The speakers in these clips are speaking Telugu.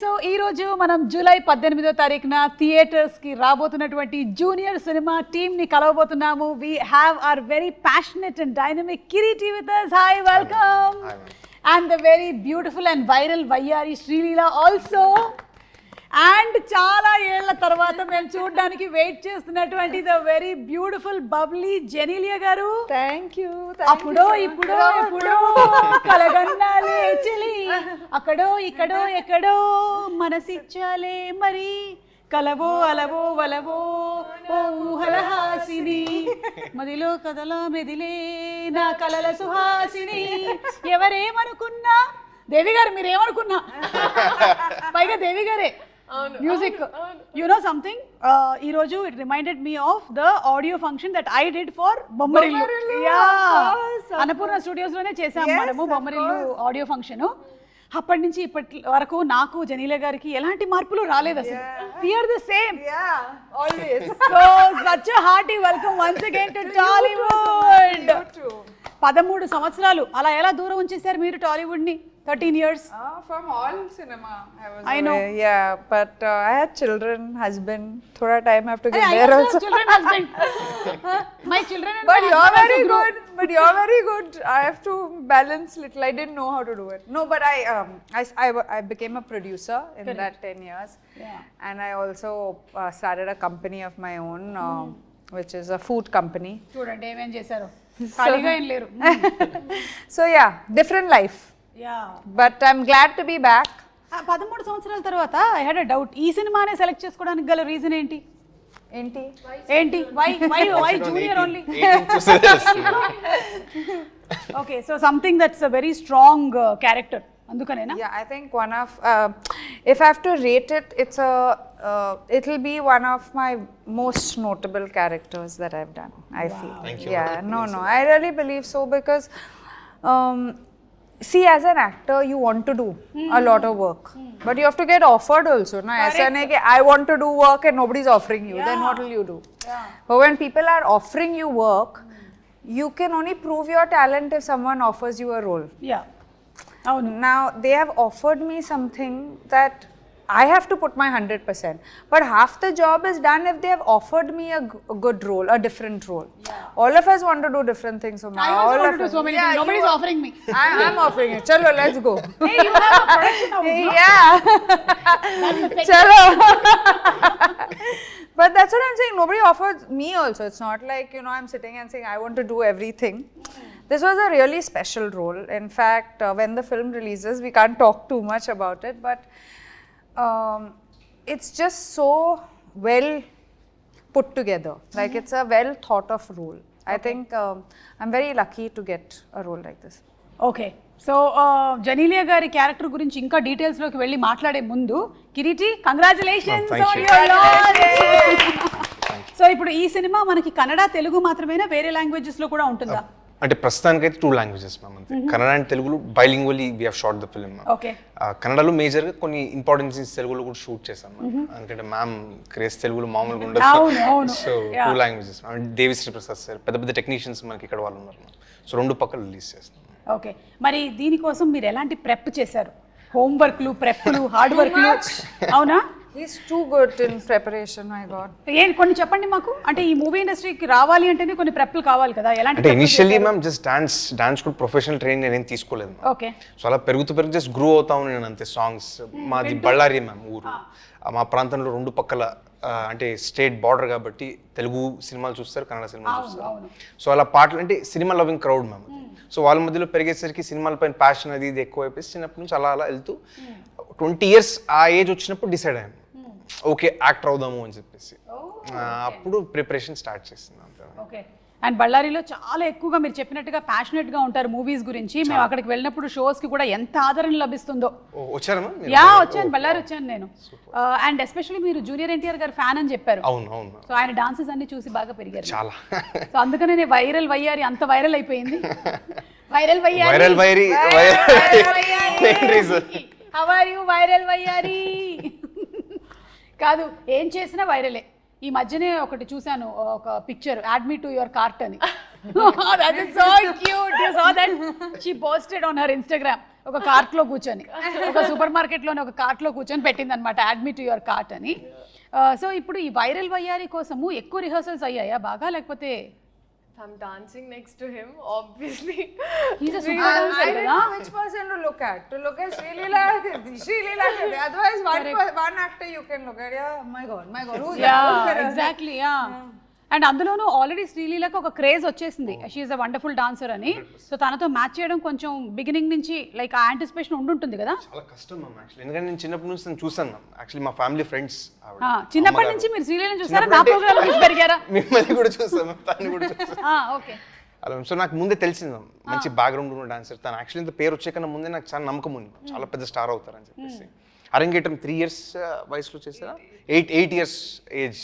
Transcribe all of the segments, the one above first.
సో ఈ రోజు మనం జూలై 18వ తారీఖున థియేటర్స్ కి రాబోతున్నటువంటి జూనియర్ సినిమా టీమ్ ని కలవబోతున్నాము. We have our very passionate and dynamic Kireeti with us. Hi, welcome. And the very beautiful and viral Vayyari Srileela also. And చాలా ఏళ్ల తర్వాత మేము చూడడానికి వెయిట్ చేస్తున్నటువంటి the very beautiful bubbly Genelia garu. Thank you. అప్పుడో ఇప్పుడో కలగన్నాలే చెలి, అక్కడో ఇక్కడో ఎక్కడో మనసిచ్చాలే మరి, కలవో అలవో వలవో ఓ ఊహలహాసిని, మదిలో కదలా మెదిలే నా కలల సుహాసిని. ఎవరేమనుకున్నా దేవి గారు, మీరేమనుకున్నా పైగా దేవి గారే మ్యూజిక్. యు నో సంథింగ్, ఈ రోజు it reminded me of the audio function that I did for Bommarillu. Annapurna studios లోనే చేసాము మనము బొమ్మరిల్లు ఆడియో ఫంక్షన్. అప్పటి నుంచి ఇప్పటి వరకు నాకు జనీలియా గారికి ఎలాంటి మార్పులు రాలేదు అసలు. We are the same. Always. So such a hearty welcome once again to Tollywood. 13 సంవత్సరాలు అలా ఎలా దూరం ఉంచేశారు మీరు టాలీవుడ్ ని? 13 years. From all cinema I know. Yeah, but I had children, husband. Thoda time I have to get there also. Children, husband. My children and But my you're husband very also good. But you're very good. I have to balance little. I didn't know how to do it. No, but I became a producer in Correct. that 10 years. Yeah. And I also started a company of my own, which is a food company. చూడండి ఏమేం చేశారు, ఖాళీగా ఏం లేరు. So yeah, different life. Yeah. But I'm glad to be back. 13 సంవత్సరాల తర్వాత ఐ హ్యాడ్ ఎ డౌట్, ఈ సినిమానే సెలెక్ట్ చేసుకోవడానికి గల రీజన్ ఏంటి? ఏంటి why junior only? Okay, so something that's a very strong character, అందుకనేనా? Yeah, I think one of if I have to rate it, it'll be one of my most notable characters that I've done. I feel. Thank you. Yeah, no, I really believe so because see, as an actor, you want to do a lot of work, but you have to get offered also. Na, aisa nahi ki I want to do work and nobody's offering you. Then what will you do? Yeah. But when people are offering you work, you can only prove your talent if someone offers you a role. Yeah, అవును. Now they have offered me something that I have to put my 100%, but half the job is done if they have offered me a good role, a different role. All of us want to do different things. So I also want to do so many things. Nobody's offering me. I'm offering it. Chalo, let's go. Hey, you have a production house, no? Yeah. Chalo. But that's what I'm saying. Nobody offers me also. It's not like, I'm sitting and saying I want to do everything. This was a really special role. In fact, when the film releases, we can't talk too much about it, but it's just so well put together. Like it's a well thought of role. I think I'm very lucky to get a role like this. Okay, so Genelia గారి క్యారెక్టర్ గురించి ఇంకా డీటెయిల్స్ లోకి వెళ్ళి మాట్లాడే ముందు, Kireeti, congratulations thank on you. Your launch. So ఇప్పుడు ఈ సినిమా మనకి కన్నడ, తెలుగు మాత్రమేనా, వేరే లాంగ్వేజెస్ లో కూడా ఉంటుందా? అంటే ప్రస్తుతానికి అయితే 2 లాంగ్వేజెస్ మ్యామ్, అంతే. కన్నడ అండ్ తెలుగులో bilingually we have shot the film. Okay. కన్నడలో మేజర్గా కొన్ని ఇంపార్టెంట్ సీన్స్ తెలుగులో కూడా షూట్ చేశాం మ్యామ్. ఎందుకంటే మ్యామ్ క్రేజ్ తెలుగులో మామూలుగా అవును, అవును. ఉండదు. So 2 languages. Devi Sri Prasad sir, పెద్ద పెద్ద టెక్నీషియన్స్ మనకి ఇక్కడ వాళ్ళు ఉన్నారు మ్యామ్. సో 2 పక్కలు రిలీజ్ చేస్తాం. ఓకే, మరి దీనికోసం మీరు ఎలాంటి ప్రెప్ చేశారు? హోంవర్క్లు, ప్రెప్లు, హార్డ్ వర్క్లు, అవునా? He's too good in preparation, my God. కొన్ని చెప్పండి మాకు. అంటే ఈ మూవీ ఇండస్ట్రీకి రావాలి అంటేనే కొన్ని ప్రెప్లు కావాలి కదా, ఎలాంటి? అంటే ఇనిషియల్లీ మ్యామ్ జస్ట్ డాన్స్ కూడా ప్రొఫెషనల్ ట్రైనింగ్ నేనేం తీసుకోలేదు మ్యామ్. ఓకే. సో అలా పెరుగుతూ జస్ట్ గ్రో అవుతాను నేను అంతే. సాంగ్స్ మాది బళ్ళారి మ్యామ్ ఊరు. మా ప్రాంతంలో 2 పక్కల అంటే స్టేట్ బార్డర్ కాబట్టి తెలుగు సినిమాలు చూస్తారు, కన్నడ సినిమాలు చూస్తారు. సో అలా పాటలు అంటే cinema loving crowd ma'am. So వాళ్ళ మధ్యలో పెరిగేసరికి సినిమాలపైన ప్యాషన్ అది ఇది ఎక్కువ అయిపోయి చిన్నప్పటి నుంచి అలా వెళ్తూ 20 years ఆ ఏజ్ వచ్చినప్పుడు డిసైడ్ అయ్యాను, ఓకే యాక్టర్ అవుదాము అని చెప్పేసి. అప్పుడు ప్రిపరేషన్ స్టార్ట్ చేసింది అంతే. ఓకే. అండ్ బళ్ళారిలో చాలా ఎక్కువగా మీరు చెప్పినట్టుగా ప్యాషనెట్ గా ఉంటారు మూవీస్ గురించి. మేము అక్కడికి వెళ్ళినప్పుడు షోస్ కి కూడా ఎంత ఆదరణ లభిస్తుందో. వచ్చారా? వచ్చాను, బళ్ళారి వచ్చాను నేను. అండ్ ఎస్పెషల్లీ మీరు జూనియర్ ఎన్టీఆర్ గారి ఫ్యాన్ అని చెప్పారు. అవును. సో ఆయన డాన్సెస్ అన్ని చూసి బాగా పెరిగారు చాలా. సో అందుకనే వైరల్ వయ్యారి అంత వైరల్ అయిపోయింది. వైరల్ వయ్యారి, హౌ ఆర్ యు వైరల్ వయ్యారి? కాదు, ఏం చేసినా వైరలే. ఈ మధ్యనే ఒకటి చూశాను, ఒక picture, add me to your cart అని. That is so cute. You saw that? She posted on her Instagram. ఒక కార్ట్ లో కూర్చొని ఒక సూపర్ మార్కెట్ లోనే ఒక కార్ట్ లో కూర్చొని పెట్టింది అనమాట, add me to your cart అని. సో ఇప్పుడు ఈ వైరల్ వయ్యారి కోసము ఎక్కువ రిహర్సల్స్ అయ్యాయా బాగా, లేకపోతే I'm dancing next to him, obviously. he's a super dancer I don't కదా? know which person to look at. To look at Sri Leela. Otherwise, one actor you can look at. Yeah, my God. Who's Yeah, that? exactly, yeah. And అందులోనూ ఆల్రెడీ శ్రీలీలకు ఒక క్రేజ్ వచ్చేసింది, షీఈస్ అ వండర్ఫుల్ డాన్సర్ అని. సో తనతో మ్యాచ్ చేయడం కొంచెం బిగినింగ్ నుంచి లైక్ ఆ యాంటిసిపేషన్ ఉండుంటుంది కదా. చాలా కష్టం మ్యామ్ యాక్చువల్లీ, ఎందుకంటే నేను చిన్నప్పటి నుంచి నేను చూసాను మ్యామ్. యాక్చువల్లీ మా ఫ్యామిలీ ఫ్రెండ్స్ చిన్నప్పటి నుంచి మీరు శ్రీలీలను చూసారా, నా ప్రోగ్రామ్ చూసి పెరిగారా? మిమ్మల్ని కూడా చూసాను, తను కూడా చూసాను. ఓకే. అలా సో నాకు ముందే తెలిసింది మ్యామ్, మంచి బ్యాక్గ్రౌండ్ ఉన్న డాన్సర్ తను. యాక్చువల్లీ ఇంత పేరు వచ్చే కన్నా ముందే నాకు చాలా నమ్మకం ఉంది, చాలా పెద్ద స్టార్ అవుతారని చెప్పేసి. అరంగేట్రం 3 years వయసులో చేశారా? 8 years ఏజ్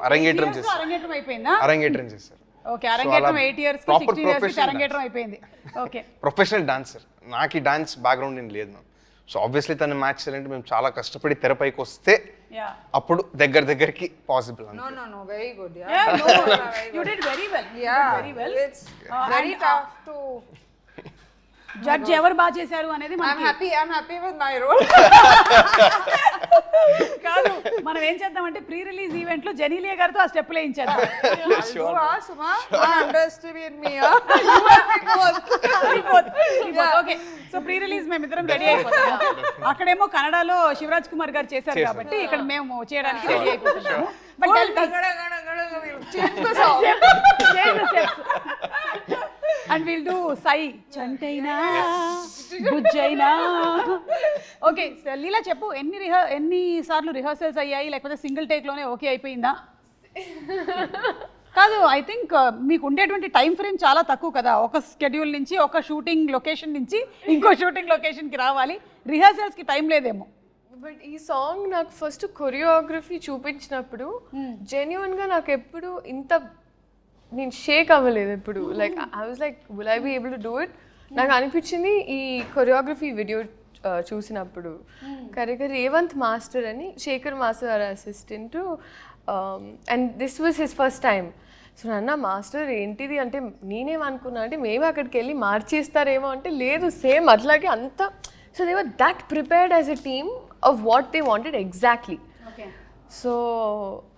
అరంగేట్రం చేశారు. అరంగేట్రం అయిపోయిందా? అరంగేట్రం చేశారు. ఓకే, అరంగేట్రం 8 years కి 16 years కి అరంగేట్రం అయిపోయింది. Okay, professional dancer. నాకు ఈ డాన్స్ బ్యాక్గ్రౌండ్ ఏం లేదు మ్యామ్. సో ఆబ్వియస్లీ తను మ్యాచ్ చేయాలంటే మేము చాలా కష్టపడి తెరపైకి వస్తే అప్పుడు దగ్గరికి possible. No, very good. Yeah. Yeah, no, you did very well. Yeah, very well. It's very tough to. Judge ఎవరు బాగా చేశారు అనేది I'm happy with my role. కాదు, మనం ఏం చేద్దామంటే ప్రీ రిలీజ్ ఈవెంట్ లో జెనీలియా గారితో ఆ స్టెప్ వేయించేద్దాం. Suma, underestimate me. Okay, so pre release మేమిద్దరం రెడీ అయిపోతాం. అక్కడేమో కన్నడలో శివరాజ్ కుమార్ గారు చేశారు కాబట్టి ఇక్కడ మేము చేయడానికి రెడీ అయిపోతున్నాము. But change the steps and we'll do sai chantaina bujjaina. Okay, Leela చెప్పు, ఎన్ని సార్లు రిహర్సల్స్ అయ్యాయి, లేకపోతే సింగిల్ టేక్ లోనే ఓకే అయిపోయిందా? కాదు, ఐ థింక్ మీకు ఉండేటువంటి టైం ఫ్రేమ్ చాలా తక్కువ కదా, ఒక స్కెడ్యూల్ నుంచి ఒక షూటింగ్ లొకేషన్ నుంచి ఇంకో షూటింగ్ లొకేషన్కి రావాలి, రిహర్సల్స్కి టైం లేదేమో. బట్ ఈ సాంగ్ నాకు ఫస్ట్ కొరియోగ్రఫీ చూపించినప్పుడు జెన్యున్గా నాకు ఎప్పుడు ఇంత నేను షేక్ అవ్వలేదు ఎప్పుడు. Like I was like will I be able to do it. నాకు అనిపించింది ఈ కొరియోగ్రఫీ వీడియో చూసినప్పుడు కరెక్ట్గా రేవంత్ మాస్టర్ అని, Sekhar master assistant, and this was his first time. So నాన్న మాస్టర్ ఏంటిది అంటే నేనేమనుకున్నా అంటే మేము అక్కడికి వెళ్ళి మార్చేస్తారేమో అంటే లేదు, సేమ్ అట్లాగే అంత. So they were that prepared as a team of what they wanted exactly. So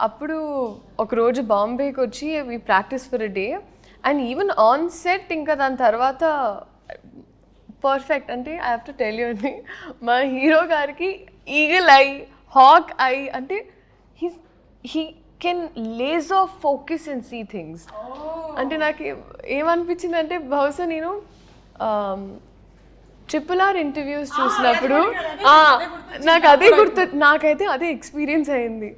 అప్పుడు ఒకరోజు బాంబేకి వచ్చి we practice for a day and even on set ఇంకా దాని తర్వాత పర్ఫెక్ట్. అంటే I have to tell you అండి, మా హీరో గారికి ఈగల్ ఐ, హాక్ ఐ, అంటే he can laser focus and see things. అంటే నాకు ఏమనిపించింది అంటే బహుశా నేను RRR ఇంటర్వ్యూస్ చూసినప్పుడు నాకు అదే గుర్తు, నాకైతే అదే ఎక్స్పీరియన్స్ అయింది.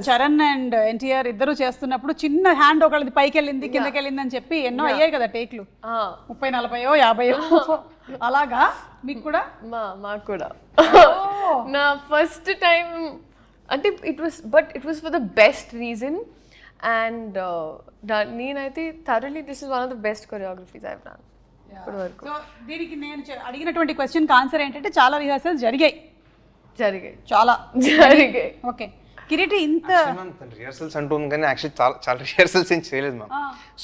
చరణ్ అండ్ ఎన్టీఆర్ ఇద్దరు చేస్తున్నప్పుడు చిన్న హ్యాండ్ ఒకళ్ళది పైకి వెళ్ళింది కిందకి వెళ్ళింది అని చెప్పి ఎన్నో అయ్యాయి కదా టేక్లు, 30, 40, 50 అలాగా. మీకు కూడా? మాకు కూడా నా ఫస్ట్ టైం అంటే it was for the best reason. And నేనైతే thoroughly this is one of the best choreographies I have done ఇప్పటి వరకు. సో దీనికి నేను అడిగినటువంటి క్వశ్చన్కి ఆన్సర్ ఏంటంటే చాలా రిహర్సల్స్ జరిగాయి. చాలా జరిగాయి. ఓకే, కిరీటి ఇంత రిహర్సల్స్ అంటుంది కానీ యాక్చువల్లీ చాలా రిహర్సల్స్ ఏం చేయలేదు మ్యామ్.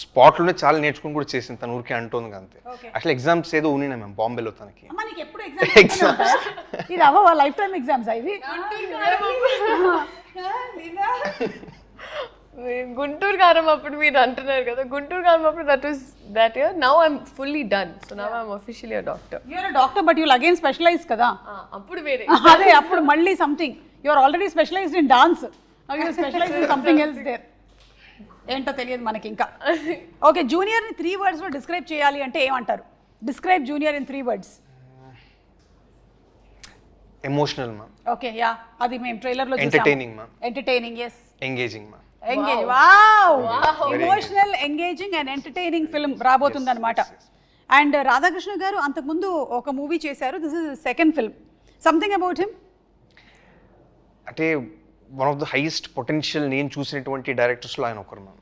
స్పాట్లోనే చాలా నేర్చుకుని కూడా చేసింది తను, ఊరికే అంటుంది అంతే. యాక్చువల్లీ ఎగ్జామ్స్ ఏదో ఉన్నాయి మ్యామ్ బాంబేలో తనకి. ఇది అవ్వ లైఫ్ టైమ్ ఎగ్జామ్స్ ఇవి. గుంటూరు కారం అప్పుడు మీరు అంటున్నారు కదా, గుంటూరు కారం అప్పుడు that year. Now I'm fully done. So now I'm officially a doctor. You're a doctor but you'll again specialize kada. అప్పుడు వేరే అదే అప్పుడు మళ్ళీ something. You're already specialized in dance. Now you specialize in something else there. ఏంటో తెలియదు మనకి ఇంకా. ఓకే, జూనియర్ ని 3 words లో డిస్క్రైబ్ చేయాలి అంటే ఏమంటారు? Describe junior in 3 words. Emotional ma'am. Okay, yeah, అది మేము ట్రైలర్ లో చూసాం. Entertaining ma'am. Entertaining, yes. Engaging ma'am. Engage, wow, emotional, engaging and entertaining film రాబోతుంది అనమాట. అండ్ రాధాకృష్ణ గారు అంతకుముందు ఒక మూవీ చేశారు, this is second film. Something about him అంటే one of the highest potential నేను చూసినటువంటి డైరెక్టర్స్లో ఆయన ఒకరు మ్యామ్.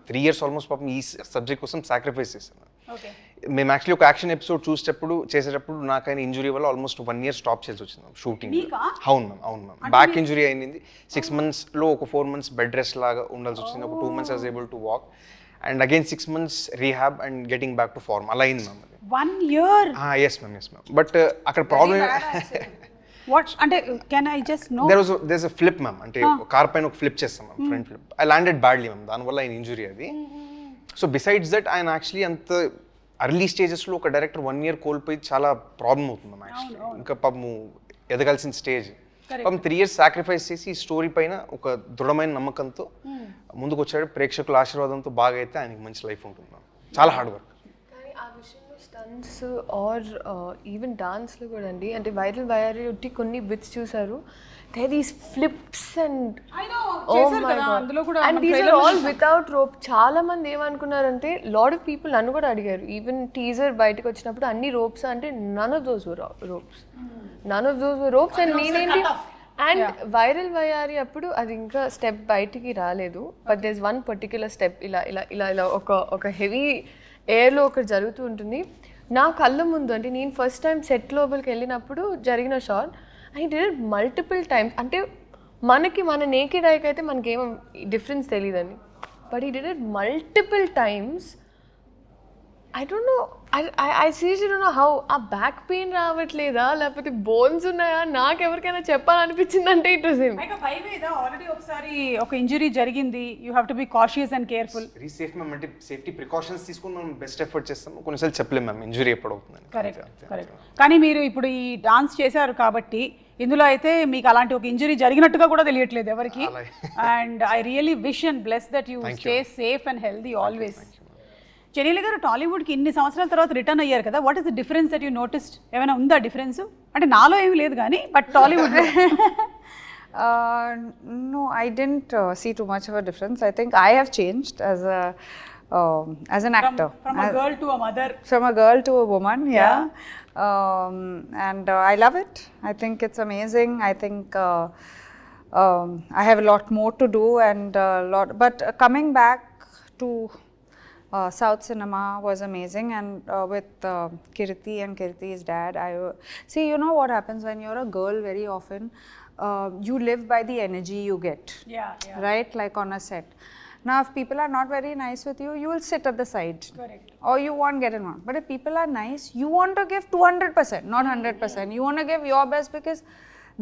3 years ఆల్మోస్ట్ పాపం ఈ సబ్జెక్ట్ కోసం సాక్రిఫైస్ చేశాను. మేము యాక్చువల్లీ ఒక యాక్షన్ ఎపిసోడ్ చేసేటప్పుడు నాకు ఆయన ఇంజురీ వల్ల ఆల్మోస్ట్ 1 year స్టాప్ చేసి వచ్చింది షూటింగ్. అవును మ్యామ్. బ్యాక్ ఇంజురీ అయింది. 6 months ఒక 4 months బెడ్ రెస్ట్ లాగా ఉండాల్సి వచ్చింది. ఒక 2 months I was able to walk. And again 6 months rehab and getting back to form అలా అయింది మ్యామ్ అది. 1 year. ఎస్ మ్యామ్ బట్ అక్కడ ప్రాబ్లమ్ వాట్ అంటే can I just no there a flip ma'am అంటే కార్ పైన ఒక ఫ్లిప్ చేస్తాం ma'am front flip I landed badly ma'am దానివల్ల ఆయన ఇంజురీ అది. సో బిసైడ్స్ దట్ ఆయన యాక్చువల్లీ అంత అర్లీ స్టేజెస్లో ఒక డైరెక్టర్ 1 year కోల్పోయి చాలా ప్రాబ్లం అవుతుంది మ్యామ్ యాక్చువల్లీ. ఇంకా పాపము ఎదగాల్సిన స్టేజ్ పాపం 3 years సాక్రిఫైస్ చేసి ఈ స్టోరీ పైన ఒక దృఢమైన నమ్మకంతో ముందుకు వచ్చాడు. ప్రేక్షకుల ఆశీర్వాదంతో బాగా అయితే ఆయనకి మంచి లైఫ్ ఉంటుంది మ్యామ్. చాలా హార్డ్ వర్క్. కానీ ఆ విషయంలో స్టంట్స్ ఆర్ ఈవెన్ డాన్స్లో కూడా అండి అంటే వైరల్ వయారీ ఒట్టి కొన్ని బిట్స్ చూసారు. There is flips and and these are all without rope. చాలా మంది ఏమనుకున్నారంటే లాట్ ఆఫ్ పీపుల్ నన్ను కూడా అడిగారు ఈవెన్ టీజర్ బయటకు వచ్చినప్పుడు అన్ని రోప్స్ అంటే none of those ropes and నేనేంటి అండ్ వైరల్ వయారీ అప్పుడు అది ఇంకా స్టెప్ బయటికి రాలేదు. But there is one particular step ఇలా ఇలా ఇలా ఇలా ఒక హెవీ ఎయిర్లో ఒకటి జరుగుతూ ఉంటుంది. నా కళ్ళ ముందు అంటే నేను ఫస్ట్ టైం సెట్ లోపలికి వెళ్ళినప్పుడు జరిగిన shot I did it multiple times. అంటే మన నేకెడ్ ఐకి అయితే మనకేమో డిఫరెన్స్ తెలియదండి. బట్ ఈ did it multiple times. I don't know I seriously don't know how. ఆ బ్యాక్ పెయిన్ రావట్లేదా లేకపోతే బోన్స్ ఉన్నాయా నాకు ఎవరికైనా చెప్పాలనిపించింది అంటే ఇట్ వాస్ హిమ్. ఆల్రెడీ ఒకసారి ఒక ఇంజరీ జరిగింది. You have to be cautious and careful. Very safe ma'am అంటే సేఫ్టీ ప్రికాషన్స్ తీసుకుని మనం బెస్ట్ ఎఫర్ట్ చేస్తాం. కొన్నిసార్లు చెప్పలేము మ్యామ్ ఇంజరీ ఎప్పుడు అవుతుందని. కరెక్ట్. కానీ మీరు ఇప్పుడు ఈ డాన్స్ చేశారు కాబట్టి ఇందులో అయితే మీకు అలాంటి ఒక ఇంజరీ జరిగినట్టుగా కూడా తెలియట్లేదు ఎవరికి. And I really wish and bless that you stay safe and healthy always. Genelia garu టాలీవుడ్కి ఇన్ని సంవత్సరాల తర్వాత రిటర్న్ అయ్యారు కదా. What is the difference that you noticed? ఏమైనా ఉందా డిఫరెన్స్? అంటే నాలో ఏమీ లేదు కానీ but Tollywood. No, I didn't see too much of a difference. I think I have changed as an actor. From a girl to a mother. From a girl to a woman, yeah. And I love it. I think it's amazing. I think I have a lot more to do and but coming back to South cinema was amazing, and with Kirti and Kirti's dad, see, you know what happens when you're a girl very often, you live by the energy you get, right? Like on a set. Now, if people are not very nice with you, you will sit at the side. Correct. Or you won't get involved. But if people are nice, you want to give 200%, not 100%. You want to give your best because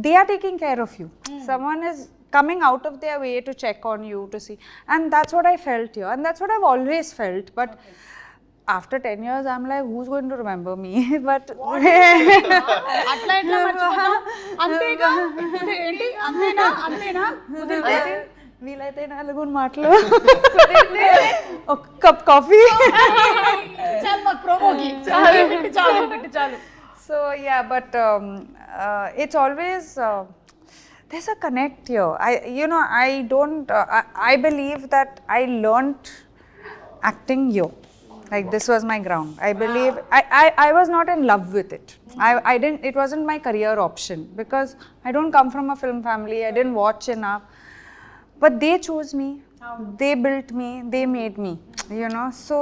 they are taking care of you. Someone is coming out of their way to check on you, to see. And that's what I felt here. And that's what I've always felt. But after 10 years, I'm like, who's going to remember me? But అట్లా ఎట్లా మర్చిపోతాం? అంతేగా ఏంటి అంతేనా కుదిరితే వీలైతే 4 మాటలు ఒక కప్ కాఫీ చాలు మాకు ప్రోమోకి చాలు. So yeah, but it's always there's a connect here. I believe that I learnt acting here. Like this was my ground. I believe I was not in love with it. I didn't. It wasn't my career option because I don't come from a film family. I didn't watch enough. But they chose me. They built me. They made me. You know. So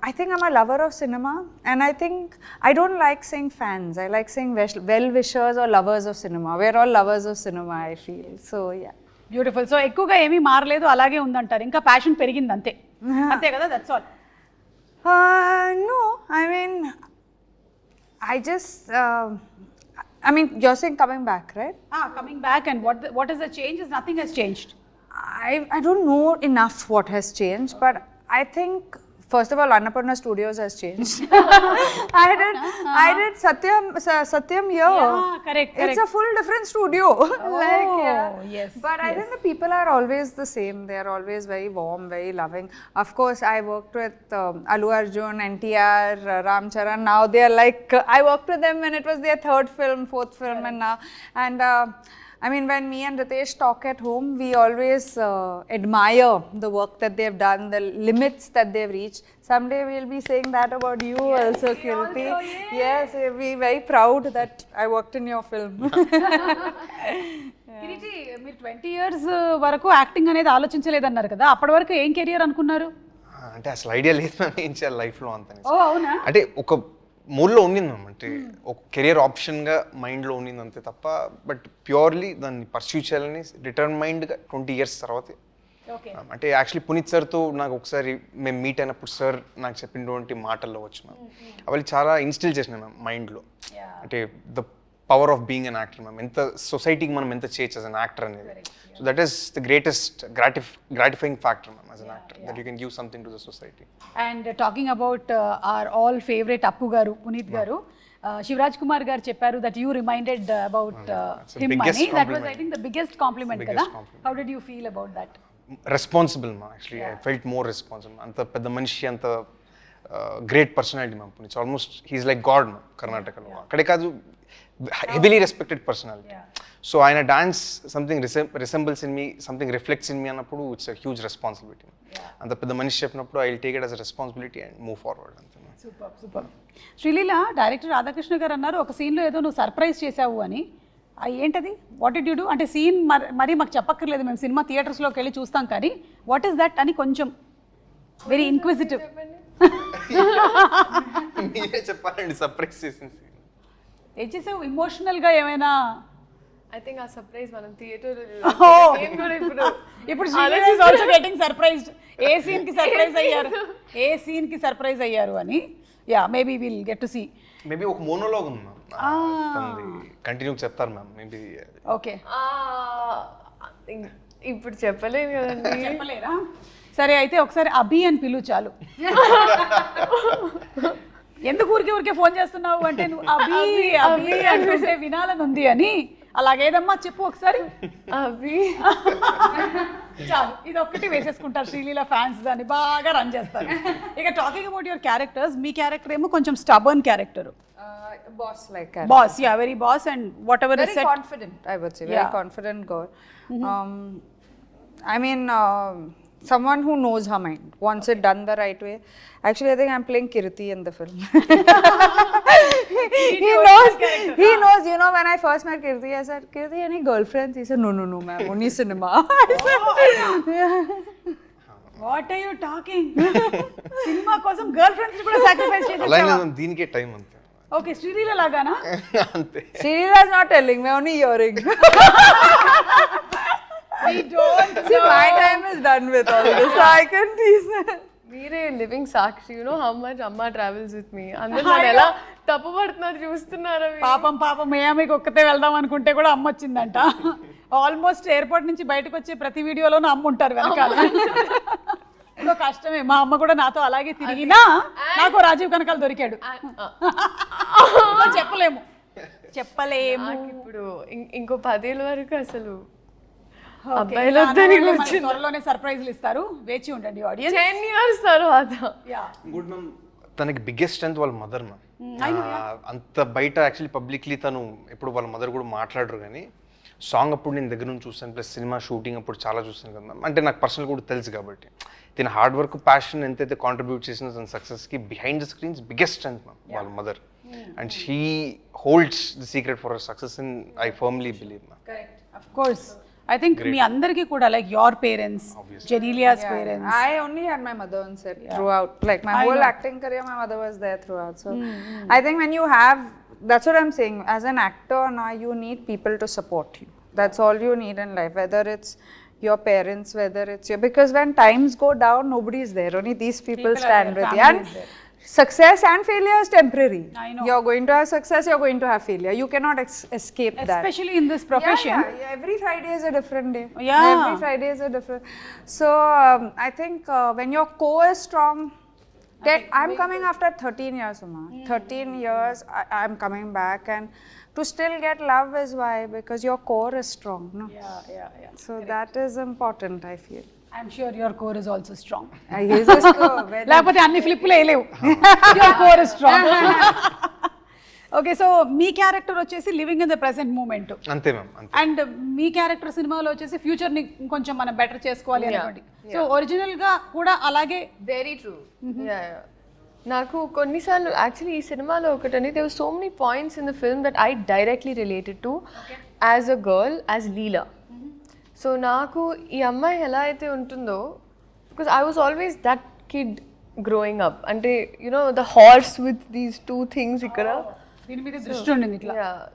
I think I'm a lover of cinema, and I think I don't like saying fans. I like saying well-wishers or lovers of cinema. We're all lovers of cinema, I feel. So yeah. Beautiful. So ఎక్కువగా ఏమీ మారలేదు, అలాగే ఉందంటారు. ఇంకా ప్యాషన్ పెరిగింది అంతే కదా? That's all. No, I mean, you're saying coming back, right? Coming back, and what is the change? Nothing has changed. I don't know enough what has changed, but I think first of all, Annapurna Studios has changed. I did Satyam here. Yeah, correct. It's a full different studio. Yes. But I think the people are always the same. They are always very warm, very loving. Of course, I worked with Allu Arjun, NTR, Ram Charan. Now they are like, I worked with them when it was their 3rd film, 4th film, and now, and I mean, when me and Ritesh talk at home, we always admire the work that they've done, the limits that they've reached. Someday we'll be saying that about you also, Kirti. Yes, we'll be very proud that I worked in your film. Kireeti, మీరు 20 years వరకు యాక్టింగ్ అనేది ఆలోచించలేదన్నారు కదా. అప్పటి వరకు ఏం కెరియర్ అనుకున్నారు? అంటే అసలు ఐడియా లేదు మ్యామ్ ఏం చేయాలి లైఫ్లో అంత. అవునా? అంటే ఒక మూడ్లో ఉండింది మ్యామ్. అంటే ఒక కెరియర్ ఆప్షన్గా మైండ్లో ఉండింది అంతే తప్ప, బట్ ప్యూర్లీ దాన్ని పర్స్యూ చేయాలని డిటర్మైండ్గా 20 years తర్వాత అంటే యాక్చువల్లీ పునీత్ సార్తో నాకు ఒకసారి మేము మీట్ అయినప్పుడు సార్ నాకు చెప్పినటువంటి మాటల్లో వచ్చి మ్యామ్ అవి చాలా ఇన్స్టిల్ చేసినాయి మ్యామ్ మైండ్లో. అంటే the power of being an actor ma'am, ఎంత సొసైటీకి మనం ఎంత చేయొచ్చు యాజ్ అన్ యాక్టర్ అనేది. So that is the greatest gratifying factor ma'am as an actor, that you can give something to the society. And talking about our all favourite Appu garu, Puneeth garu, Shivaraj Kumar garu చెప్పారు that you reminded about him అని. That was I think the biggest compliment కదా. How did you feel about that? Responsible ma'am, actually I felt more responsible. అంత పెద్ద మనిషి, అంత great personality ma'am Puneeth. Almost he's like god ma'am కర్ణాటకలో. అక్కడే కాదు, హెవీలీ రెస్పెక్టెడ్ పర్సనాలిటీ. సో ఆయన dance something resembles in me, something reflects in me అన్నప్పుడు ఇట్స్ అ హ్యూజ్ రెస్పాన్సిబిలిటీ. అంత పెద్ద మనిషి చెప్పినప్పుడు I will take it as a responsibility and move forward అంతే. Super super. Sreeleela, director Radhakrishna garu అన్నారు ఒక సీన్లో ఏదో నువ్వు సర్ప్రైజ్ చేసావు అని. ఏంటది? What did you do? అంటే సీన్ మరీ మాకు చెప్పక్కర్లేదు, మేము సినిమా థియేటర్స్లోకి వెళ్ళి చూస్తాం, కానీ వాట్ ఈస్ దట్ అని కొంచెం వెరీ ఇన్క్విజిటివ్. మీరే చెప్పాలండి సర్ప్రైజ్ చేసింది. ఏం చేసావు? ఇమోషనల్గా ఏమైనా? ఐ థింక్ ఆ సర్ప్రైజ్ మనం థియేటర్ ఇప్పుడు Sreeleela is also getting surprised. ఏ సీన్ కి సర్ప్రైజ్ అయ్యారు, ఏ సీన్ కి సర్ప్రైజ్ అయ్యారు అని. Yeah, maybe will get to see. Maybe ఒక మోనోలాగ్ ఉంది మ్యామ్, కంటిన్యూ చెప్తారు మ్యామ్ మేబీ. ఓకే, ఇప్పుడు చెప్పలేను కదండి. చెప్పలేరా? సరే అయితే ఒకసారి అభి అని పిలు చాలు. ఎందుకు ఊరికే ఫోన్ చేస్తున్నావు అంటే నువ్వు అభి అభి అంటుంటే వినాలని ఉంది అని. అలాగేదమ్మా చెప్పు ఒకసారి. అభి చాలు, ఇది ఒక్కటి వేసేసుకుంటారు శ్రీలీల ఫ్యాన్స్, దాన్ని బాగా రన్ చేస్తారు. ఇక talking about your characters, me character ఏమో కొంచెం stubborn character. Boss like Boss, yeah, very boss, and whatever is very said. confident, I would say. Very confident girl. I mean, someone who knows her mind, wants it done the right way. Actually, I think I'm playing Kirti in the film. He knows, you know, when I first met Kirti, I said, Kirti, any girlfriends? He said, no, ma'am, only cinema. What are you talking? Cinema కోసం గర్ల్ ఫ్రెండ్స్ కూడా సాక్రిఫైస్ చేసేసావా? అలాగే దీనికే టైం అంతే. ఓకే, శ్రీలీల లాగానా? అంతే. Srila is not telling me, only hearing. We don't See, my time is done with all this, so I can tease her. మీరే living Sakshi. You know how much అమ్మ ట్రావెల్స్ విత్ మీ. అందరూ నన్ను ఎలా తప్పు పడుతున్నారు చూస్తున్నారా? పాపం మియామికి ఒక్కతే వెళ్దాం అనుకుంటే కూడా అమ్మ వచ్చిందంట. ఆల్మోస్ట్ ఎయిర్పోర్ట్ నుంచి బయటకు వచ్చే ప్రతి వీడియోలోనూ అమ్మ ఉంటారు వెనకాల. సో కష్టమే. మా అమ్మ కూడా నాతో అలాగే తిరిగినా నాకు రాజీవ్ కనకాల దొరికాడు. చెప్పలేము. ఇప్పుడు ఇంకో 10 ఏళ్ళ వరకు అసలు అబ్బాయిలు త్వరలోనే సర్ప్రైజ్లు ఇస్తారు, వేచి ఉండండి ఆడియన్స్. 10 years తర్వాత. గుడ్ మ్యామ్, తనకి బిగ్గెస్ట్ స్ట్రెంత్ వాళ్ళ మదర్ మ్యామ్. అంత బయట యాక్చువల్లీ పబ్లిక్లీ తను ఎప్పుడు వాళ్ళ మదర్ కూడా మాట్లాడరు, కానీ సాంగ్ అప్పుడు నేను దగ్గర నుంచి చూస్తాను, ప్లస్ సినిమా షూటింగ్ అప్పుడు చాలా చూస్తాను కదా మ్యామ్. అంటే నాకు పర్సనల్ కూడా తెలుసు కాబట్టి తన హార్డ్ వర్క్, ప్యాషన్ ఎంతైతే కాంట్రిబ్యూట్ చేసిన తన సక్సెస్కి behind the screens biggest strength ma'am వాళ్ళ mother. And she holds the secret for her success in I firmly believe ma'am. Correct, of course. I think మీ అందరికీ కూడా like your parents, Genelia's parents. I only had my mother on set throughout. Like my whole acting career, my mother was there throughout. So I think when you have, that's what I'm saying. As an actor now, you need people to support you. That's all you need in life. Whether it's your parents, whether it's your, because when times go down, nobody is there. Only these people stand with you. And success and failure is temporary. I know. You're going to have success, you're going to have failure. You cannot escape that. Especially in this profession. Yeah. Every Friday is a different day. Yeah. Every Friday is a different. So I think when your core is strong, I'm coming after 13 years, Uma. 13 years, I'm coming back, and to still get love is why, because your core is strong. No? Yeah. So that is important, I feel. I'm sure your core is also strong. His is very. లేకపోతే అన్ని ఫ్లిప్లు వేయలేవు. Your core is strong. Okay, so మీ క్యారెక్టర్ వచ్చేసి living in the present moment. అంతే మ్యామ్, అంతే. అండ్ మీ క్యారెక్టర్ సినిమాలో వచ్చేసి ఫ్యూచర్ ని కొంచెం మనం బెటర్ చేసుకోవాలి అనుకోండి. సో ఒరిజినల్ గా కూడా అలాగే. Very true. నాకు కొన్నిసార్లు యాక్చువల్లీ ఈ సినిమాలో ఒకటని there were so many points in the film that I directly related to as a girl, as Leela. So నాకు ఈ అమ్మాయి ఎలా అయితే ఉంటుందో, because I was always that kid growing up. అంటే you know the horse with these 2 things ఇక్కడ దీని మీద దృష్టి ఉండింది ఇట్లా.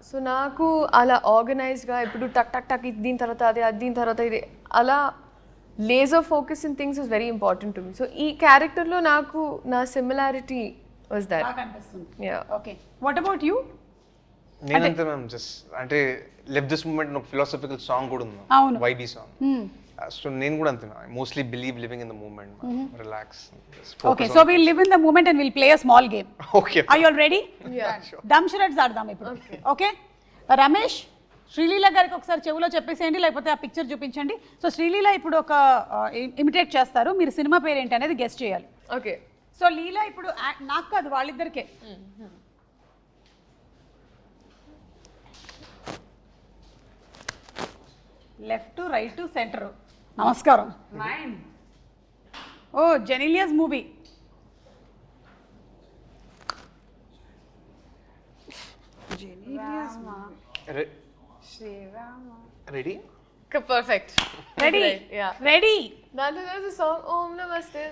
సో నాకు అలా ఆర్గనైజ్గా ఇప్పుడు టక్ టక్ టక్ దీని తర్వాత అది, దీని తర్వాత ఇది, అలా laser focus in things is very important to me. So ఈ క్యారెక్టర్లో నాకు నా సిమిలారిటీ వాజ్ దట్. బాగా అనిపిస్తుంది. Yeah. Okay, what about you? నేనంతే మ్యామ్, జస్ట్ అంటే లివ్ దిస్ మూమెంట్ ఒక ఫిలాసఫికల్ సాంగ్ కూడా ఉంది, అవును. Vibey song. సో నేను కూడా అంతే, mostly believe living in the moment, relax. Okay, so will live in the moment and will play a small game. Okay, are you all ready? Yeah. దంషరట్స్ ఆడదాం ఇప్పుడు. ఓకే, రమేష్ శ్రీలీల గారికి ఒకసారి చెవులో చెప్పేసేయండి, లేకపోతే ఆ పిక్చర్ చూపించండి. సో శ్రీలీల ఇప్పుడు ఒక ఇమిటేట్ చేస్తారు, మీరు సినిమా పేరు ఏంటి అనేది గెస్ట్ చేయాలి. ఓకే. సో లీలా ఇప్పుడు నాకు కాదు, వాళ్ళిద్దరికే. Left right centre. నమస్కారం. Mine. Oh Genelia's movie. Ready? Perfect. Ready? Yeah. Ready? దాంట్లో there's a song Om Namaste.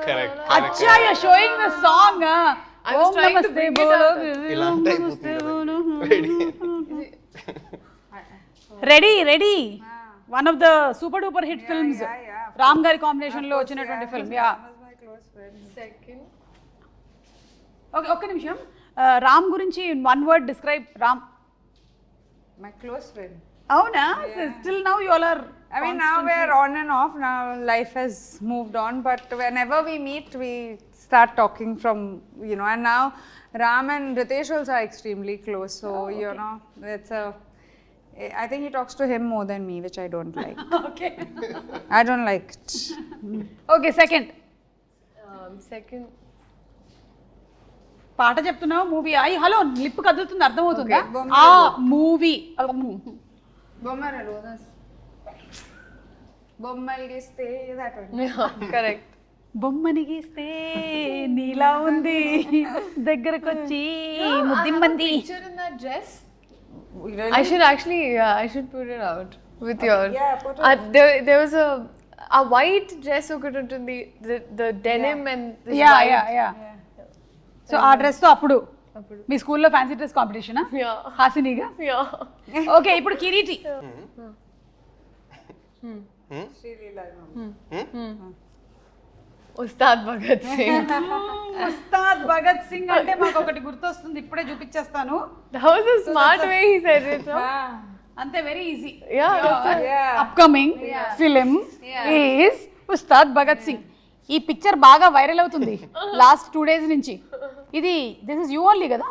Correct. అచ్చా, you are showing the song. I was trying to bring it up. ఇలా అంటే ready? Ready ready one of the super duper hit films, Ram గారి కాంబినేషన్ లో వచ్చినటువంటి ఫిల్మ్. యా. Second. ఓకే, ఒక్క నిమిషం. రామ్ గురించి one word describe. Ram. My close friend. అవునా? Still now you all are. I mean, now we're on and off. Now life has moved on, but whenever we meet, we start talking from, you know, and now Ram and Ritesh also are extremely close. So, you know, it's a, I think he talks to him more than me, which I don't like. Okay. I don't like it. Okay, second. Second. పాట చెప్తున్నావు, మూవీ. అయ్యి హలో, లిప్ కదులుతుంది, అర్థమవుతుందా? Okay. ఆ movie. Bommal giste, that one. Yeah, correct. బొమ్మని గీస్తే నీలా ఉంది, దగ్గరకొచ్చి ముద్దిమ్మంది. Picture in that dress. Really? I should actually, yeah, I should put it out with your. Yeah, put it. There was a white dress ఒకటి ఉంటుంది, the denim and this yeah white. Yeah yeah. So ఆ డ్రెస్ తో అప్పుడు మీ స్కూల్లో fancy dress competition Yeah. హాసినిగా. Yeah. Okay, ఇప్పుడు కిరీటి. ఉస్తాద్ భగత్ సింగ్. ఉస్తాద్ భగత్ సింగ్ అంటే మాకు ఒకటి గుర్తొస్తుంది, ఇప్పుడే చూపించేస్తాను. That was a smart way he said it. No? అంతే, very easy. Yeah, that's it. Upcoming film is Ustaad Bhagat Singh. ఈ పిక్చర్ బాగా వైరల్ అవుతుంది లాస్ట్ 2 days నుంచి. ఇది దిస్ ఇస్ యూ ఓన్లీ కదా?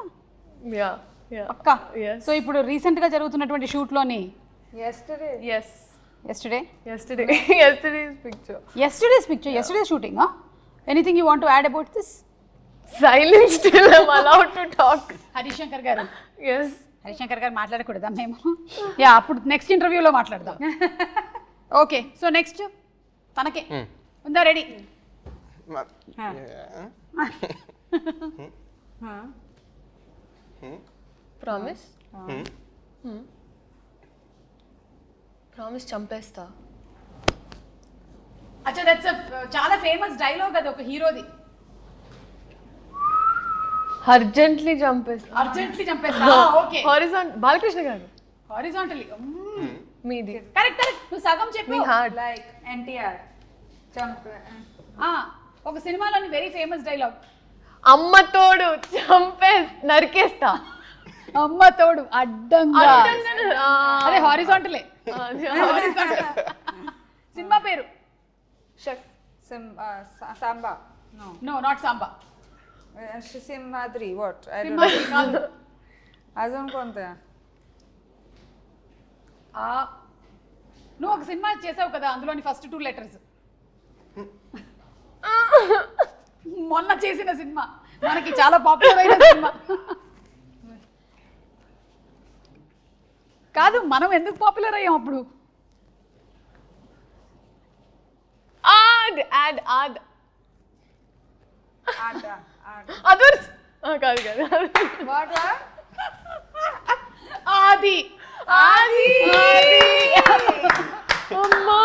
Yeah. Yeah. పక్కా. Yes. సో ఇప్పుడు రీసెంట్ గా జరుగుతున్నటువంటి షూట్ లోని Yesterday. Yes. Yesterday's picture. yesterday's shooting. Anything you want to add about this? Silence till I'm allowed to talk. Harishankar గారు. Yes. హరిశంకర్ గారు మాట్లాడకూడదా మేము? యా, అప్పుడు నెక్స్ట్ ఇంటర్వ్యూలో మాట్లాడదాం. ఓకే, సో నెక్స్ట్ తనకే ఉందా? రెడీ? Promise? Promise చంపేస్తా. అచ్చా, దట్స్ చాలా ఫేమస్ డైలాగ్ అది, ఒక హీరోది. అర్జెంట్లీ చంపేస్తా. అర్జెంట్లీ చంపేస్తా. ఓకే, బాలకృష్ణ గారు. హారిజాంటల్లీ. మీది. కరెక్ట్ కరెక్ట్, నువ్వు సగం చెప్పు. మీ హార్ట్. Like NTR. Jump. ఒక సినిమాలోని వెరీ ఫేమస్ డైలాగ్. అమ్మ తోడు నరికేస్తా. అమ్మ తోడు అడ్డంగా. అదే హారిజాంటలే. సినిమా పేరు? Samba. No, not Samba. Simhadri. What? I don't know. Azam konta? నువ్వు ఒక సినిమా చేసావు కదా, అందులోని ఫస్ట్ 2 letters. మొన్న చేసిన సినిమా, మనకి చాలా పాపులర్ అయిన సినిమా కాదు. మనం ఎందుకు పాపులర్ అయ్యాం అప్పుడు? అదర్స్ కాదు. What? ఆది. అమ్మా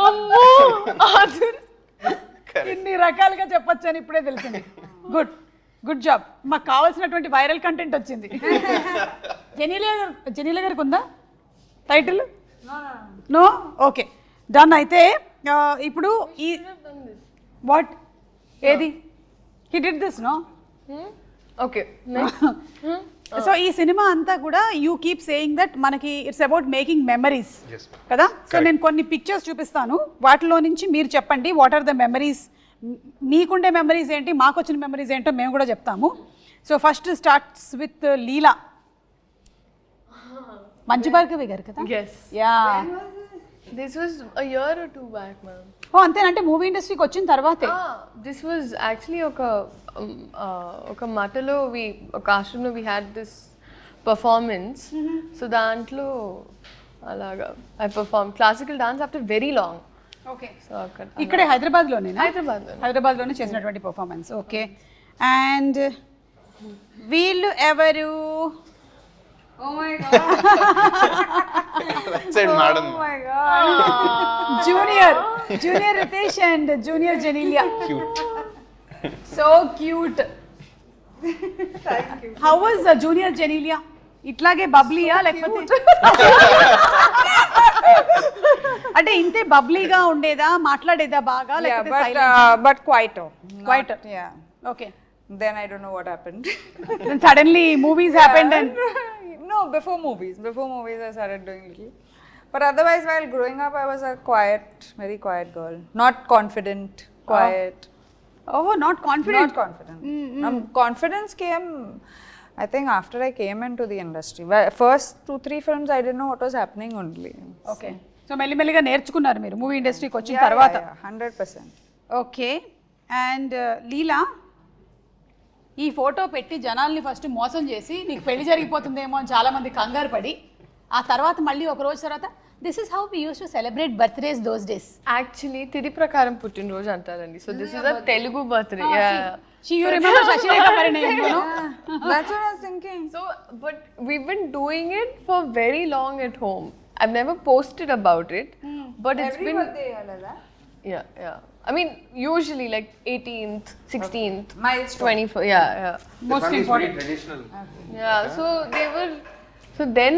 అమ్మో అదర్స్. ఇన్ని రకాలుగా చెప్పొచ్చు అని ఇప్పుడే తెలిసింది. Good job. మాకు కావాల్సినటువంటి వైరల్ కంటెంట్ వచ్చింది. జెనీలియా గారికి ఉందా టైటిల్? నో. ఓకే, డన్ అయితే ఇప్పుడు ఈ వాట్ ఏది he did this no okay so ఈ సినిమా అంతా కూడా యూ కీప్ సేయింగ్ దట్ మనకి ఇట్స్ అబౌట్ మేకింగ్ మెమరీస్ కదా. సో నేను కొన్ని పిక్చర్స్ చూపిస్తాను, వాటిలో నుంచి మీరు చెప్పండి వాట్ ఆర్ ద మెమరీస్, మీకుండే మెమరీస్ ఏంటి, మాకు వచ్చిన మెమరీస్ ఏంటో మేము కూడా చెప్తాము. So first starts with Leela. Manchu Bhargavi garu కదా. yes yeah this was a year or two back ma'am. Oh అంతేనంటే మూవీ ఇండస్ట్రీకి వచ్చిన తర్వాతే. This was actually ఒక మాటలో ఒక ఆశ్రమంలో we had this performance. So దాంట్లో అలాగా I performed classical dance after very long. Okay so అక్కడ ఇక్కడే హైదరాబాద్లోనేనా? హైదరాబాద్లో హైదరాబాద్లోనే చేసినటువంటి పర్ఫార్మెన్స్. ఓకే. అండ్ వీళ్ళు ఎవరు? Oh my god. Right side madam. Oh my god. Junior Riteish and junior Genelia. Cute. So cute. How was junior Genelia? ఇట్లాగే బబ్లీయా లేకపోతే అంటే ఇంతే బబ్లీగా ఉండేదా, మాట్లాడేదా బాగా Yeah, లేకపోతే but quieter. Quieter. Yeah. Okay. Then I don't know what happened. Then suddenly movies happened and No, before movies I started doing little. But otherwise, while growing up, I was a quiet, very quiet girl. Not confident, quiet. oh not confident. Not confident. Confidence came, I think, after I came into the industry. First 2-3 films, I didn't know what was happening only. Okay. So మెల్లిమెల్లిగా నేర్చుకున్నారు మీరు మూవీ ఇండస్ట్రీకి వచ్చిన తర్వాత. 100%. ఓకే. అండ్ లీలా, ఈ ఫోటో పెట్టి జనాల్ని ఫస్ట్ మోసం చేసి నీకు పెళ్లి జరిగిపోతుందేమో అని చాలా మంది కంగారు పడి, ఆ తర్వాత మళ్ళీ ఒక రోజు తర్వాత this is how we use to celebrate birthdays those days. Actually తిది ప్రకారం పుట్టినరోజు అంటారండి. So this is a Telugu birthday. You remember Sasirekha Parinayam? That's what I was thinking. So, but we've been doing it for very long at home. I've never posted about it, but it's Every been birthday, Alada. yeah. I mean, usually like 18th, 16th, Milestone. 24th. Yeah. Most important. Traditional. Yeah. So they were. So then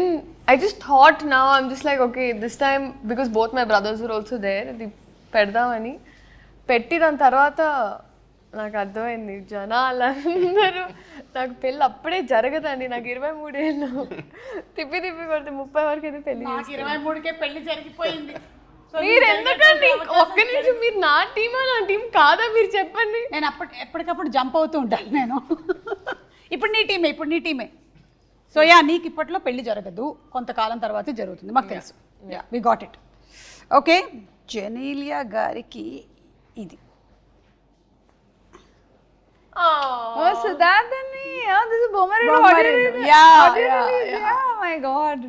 I just thought now I'm just like okay this time because both my brothers were also there. అది పెడదామని పెట్టి దాని తర్వాత నాకు అర్థమైంది జనాలందరూ నాకు పెళ్ళి అప్పుడే జరగదండి. నాకు 23 ఏళ్ళు తిప్పి కొడితే 30 వరకు అయితే పెళ్లి. నాకు 23కే పెళ్లి జరిగిపోయింది. మీరు ఎందుకండి ఒక్క నిమిషం, మీరు నా టీమా నా టీం కాదా మీరు చెప్పండి. నేను ఎప్పటికప్పుడు జంప్ అవుతూ ఉంటాను నేను. ఇప్పుడు నీ టీమే. సో యా, నీకు ఇప్పట్లో పెళ్లి జరగదు, కొంతకాలం తర్వాతే జరుగుతుంది, మాకు తెలుసు. Yeah, we got it. Okay. Genelia గారికి ఇది. Oh, so that then this is Bommarillu. Yeah. Oh my god.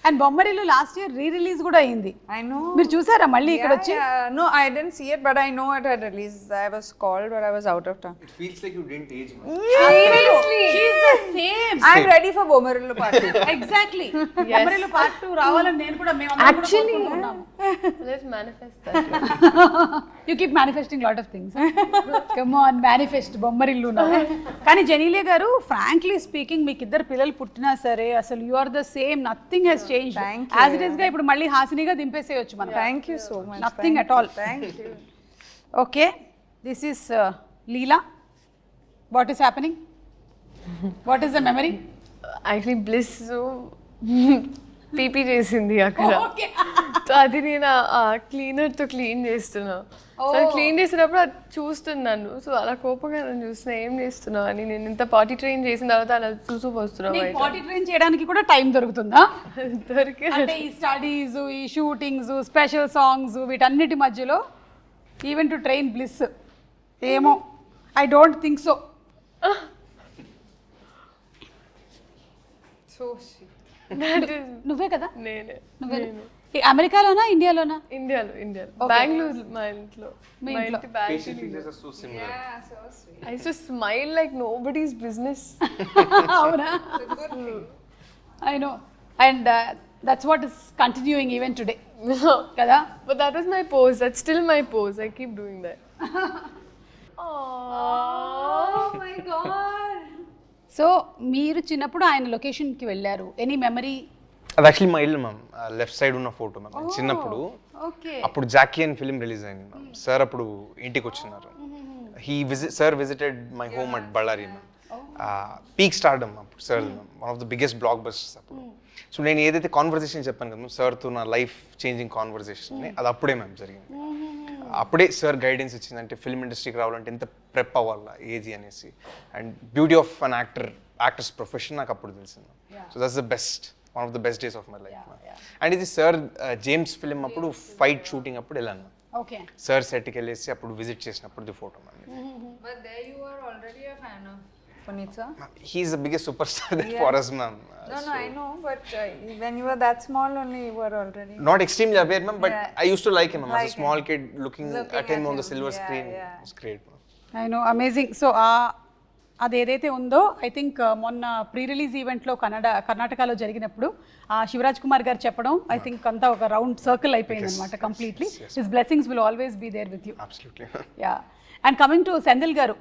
And Bommarillu last year release కూడా అయింది. I know. మీరు చూసారా మళ్ళీ ఇక్కడ వచ్చి? No, I didn't see it, but I know it had released. I was called, but I was out of town. It feels like you didn't age much. Seriously. She's the same. I'm ready for Bommarillu party. Exactly. Bommarillu part 2 రావాలని నేను కూడా Actually, let's manifest that. You keep manifesting lot of things. Come on, manifest Bommarillu నా. కానీ జెనీలియా గారు, ఫ్రాంక్లీ స్పీకింగ్, మీకు ఇద్దరు పిల్లలు పుట్టినా సరే అసలు you are the same. Nothing has changed. As it is గా ఇప్పుడు మళ్ళీ హాసినిగా దింపేసేయొచ్చు మనం. Thank you so much. Nothing at all. Thank you. Okay, this is Leela. What is happening? What is the memory? Actually, Bliss PP చేసింది అక్కడ. సో అది నేను క్లీనర్తో క్లీన్ చేస్తున్నా. సో క్లీన్ చేసినప్పుడు అది చూస్తున్నాను. సో అలా కోపంగా నన్ను చూస్తున్నా, ఏం చేస్తున్నావు అని. నేను ఇంత పార్టీ ట్రైన్ చేసిన తర్వాత అలా చూస్తూ వస్తున్నాను. పార్టీ ట్రైన్ చేయడానికి కూడా టైం దొరుకుతుందా? దొరికి అంటే ఈ స్టడీస్, ఈ షూటింగ్స్, స్పెషల్ సాంగ్స్, వీటన్నిటి మధ్యలో ఈవెన్ టు ట్రైన్ బ్లిస్, ఏమో I don't think so. So sweet. నువ్వే కదా? నేనే. అమెరికాలోనా ఇండియాలోనా? ఇండియాలో బెంగళూరు. మా ఇంట్లో Facial features are so similar. Yeah, so sweet. I used to smile like nobody's business. అవునా? I know. And that's what is continuing even today. కదా? But that was my pose. That's still my pose. I keep doing that. Oh my god. So మీరు చిన్నప్పుడు ఆయన లొకేషన్కి వెళ్ళారు. Any memory? అది యాక్చువల్లీ మా ఇల్లు మ్యామ్, లెఫ్ట్ సైడ్ ఉన్న ఫోటో మ్యామ్. చిన్నప్పుడు ఓకే అప్పుడు జాకీ అని ఫిలిం రిలీజ్ అయింది మ్యామ్. సార్ అప్పుడు ఇంటికి వచ్చినారు. Sir visited my home at Ballari ma'am. Peak stardom అప్పుడు sir one of the biggest blockbusters అప్పుడు. సో నేను ఏదైతే కాన్వర్సేషన్ చెప్పాను కదా మ్యామ్, సార్తో నా లైఫ్ చేంజింగ్ కాన్వర్సేషన్, అది అప్పుడే మ్యామ్ జరిగింది. అప్పుడే సార్ గైడెన్స్ ఇచ్చిందంటే ఫిల్మ్ ఇండస్ట్రీకి రావాలంటే ఎంత ప్రెప్ అవ్వాలా ఏది అనేసి, and beauty of an actors profession నాకు అప్పుడు తెలిసింది. So that's the best, one of the best days of my life. And ఇది సార్ జేమ్స్ ఫిలిం అప్పుడు ఫైట్ షూటింగ్ అప్పుడు వెళ్ళాను. ఓకే సార్ సెట్కి వెళ్ళేసి అప్పుడు విజిట్ చేసినప్పుడు photo ma'am. But there you are already a fan of Puneet sir. He's the biggest superstar there for us, ma'am. No, I know, but when you were that small only, you were already. Not extremely aware, ma'am, but Yeah. I used to like him, ma'am. As Like a small kid, looking Looking at him at on the him. silver Yeah, screen, yeah. it was great, ma'am. I know, amazing. So అది ఏదైతే ఉందో ఐ థింక్ మొన్న ప్రీ రిలీజ్ ఈవెంట్లో కర్ణాటకలో జరిగినప్పుడు శివరాజ్ కుమార్ గారు చెప్పడం ఐ థింక్ అంతా ఒక రౌండ్ సర్కిల్ అయిపోయింది అనమాట completely. His blessings will always be there with you. Absolutely. Yeah. And coming to Senthil garu,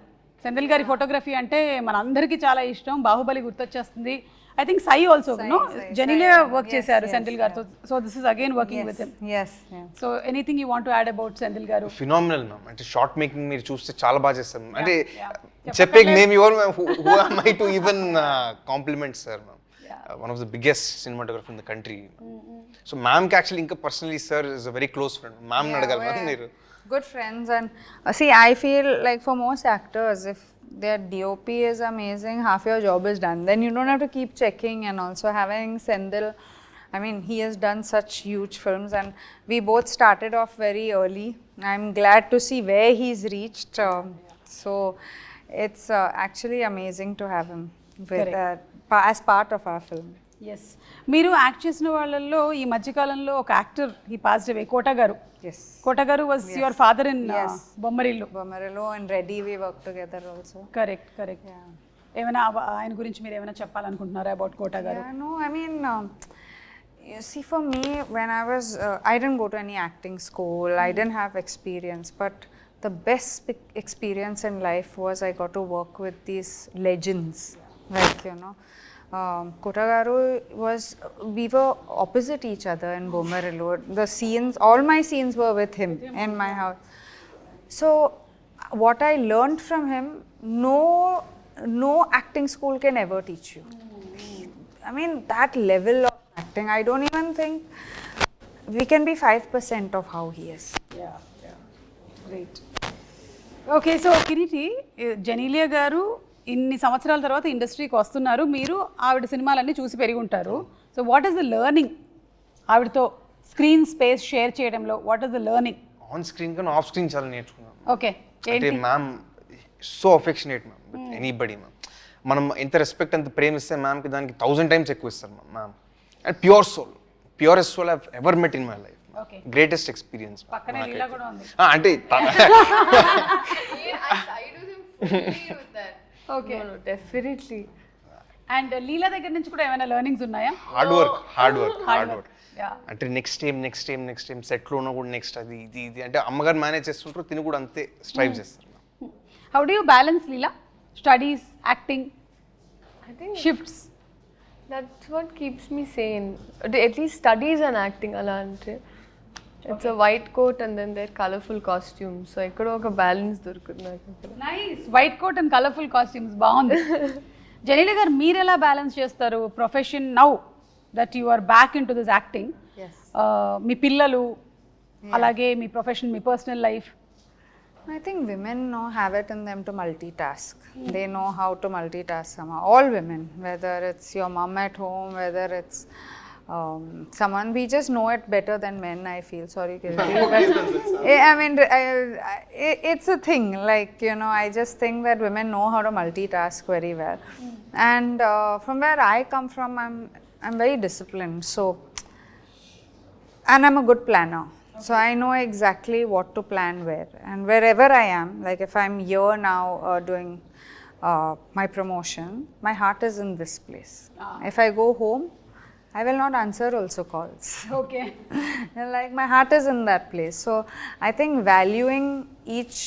Senthil గారి ఫోటోగ్రఫీ అంటే మన అందరికీ చాలా ఇష్టం. బాహుబలి గుర్తొచ్చేస్తుంది. I think Sye also no Genelia work చేశారు సెంధిల్ గారితో. So this is again working with him. Yes. So anything you want to add about Senthil garu? Phenomenal, ma'am. అంటే షార్ట్ మేకింగ్ మీరు చూస్తే చాలా బాగా చేస్తాం. అంటే చెప్పే name your who am I to even compliment sir, ma'am. One of the biggest cinematographer in the country. So ma'am ki actually inka personally sir is a very close friend. Ma'am nadagal ma'am మీరు. Good friends, and see, I feel like for most actors, if their DOP is amazing, half your job is done. Then you don't have to keep checking. And also having Sendil, I mean, he has done such huge films, and we both started off very early. I'm glad to see where he's reached. So it's actually amazing to have him with, as part of our film. Yes. మీరు యాక్ట్ చేసిన వాళ్ళల్లో ఈ మధ్యకాలంలో ఒక యాక్టర్ ఈ పాస్డ్ అవే, కోట గారు. Yes. కోట గారు was your father in Bommarillu. Bomarillo and Reddy, we worked together also. Correct correct. ఏమైనా ఆయన గురించి మీరు ఏమైనా చెప్పాలనుకుంటున్నారా అబౌట్ కోట గారు? Yeah, no, I mean, you see, for me, when I was, I didn't go to any acting school, I didn't have experience, but the best experience in life was I got to work with these legends, like, you know, Kota Garu was, we were opposite each other in Bomarillo. The scenes, all my scenes were with him in my house. So what I learned from him, no acting school can ever teach you. I mean, that level of acting, I don't even think we can be 5% of how he is. Great. Okay, so Kireeti, Genelia గారు ఇన్ని సంవత్సరాల తర్వాత ఇండస్ట్రీకి వస్తున్నారు. మీరు ఆవిడ సినిమాలన్నీ చూసి పెరిగి ఉంటారు. So what is the learning ఆవిడతో స్క్రీన్ స్పేస్ షేర్ చేయడంలో? What is the learning? On screen కన్నా ఆఫ్ స్క్రీన్ చాలా నేర్చుకున్నాను. ఓకే, అంటే ma'am so affectionate ma'am with anybody ma'am. మనం ఎంత రెస్పెక్ట్ అంత ప్రేమ ఇస్తే మ్యామ్కి దానికి 1000 times ఎక్కువ ఇస్తారు ma'am. And purest soul I ever met in my life. Greatest experience. పక్కనే లీలా కూడా ఉంది. అంటే ఓకే, డెఫినెట్లీ. అండ్ లీలా దగ్గర నుంచి కూడా ఏమైనా లెర్నింగ్స్ ఉన్నాయా? Hard work. అంటే నెక్స్ట్ టైం సెట్లో ఉన్న కూడా నెక్స్ట్ అది ఇది అంటే అమ్మగారు మేనేజ్ చేస్తుంటారు, తిని కూడా అంతే స్ట్రైవ్ చేస్తారు. How do you balance Leela studies, acting, I think shifts? that's what keeps me sane. At least studies and acting ala ante. It's a white coat and then they're colorful costumes. So ikkada oka balance dorukundi naku. Nice. White coat and colourful costumes బాగుంది. జెనీలియా గారు, మీరు ఎలా బ్యాలెన్స్ చేస్తారు profession now that you are back into this acting? మీ పిల్లలు, అలాగే మీ ప్రొఫెషన్, మీ personal life? I think women have it in them to multitask. They know how to multitask somehow. All women, whether it's your mom at home, whether it's someone, we just know it better than men, I feel. Sorry, Kirti, but I mean, it's a thing. Like, you know, I just think that women know how to multitask very well. And from where I come from, I'm very disciplined. So, and I'm a good planner. So I know exactly what to plan where, and wherever I am, like if I'm here now doing my promotion, my heart is in this place. If I go home, I will not answer also calls. Okay. Like my heart is in that place. So I think valuing each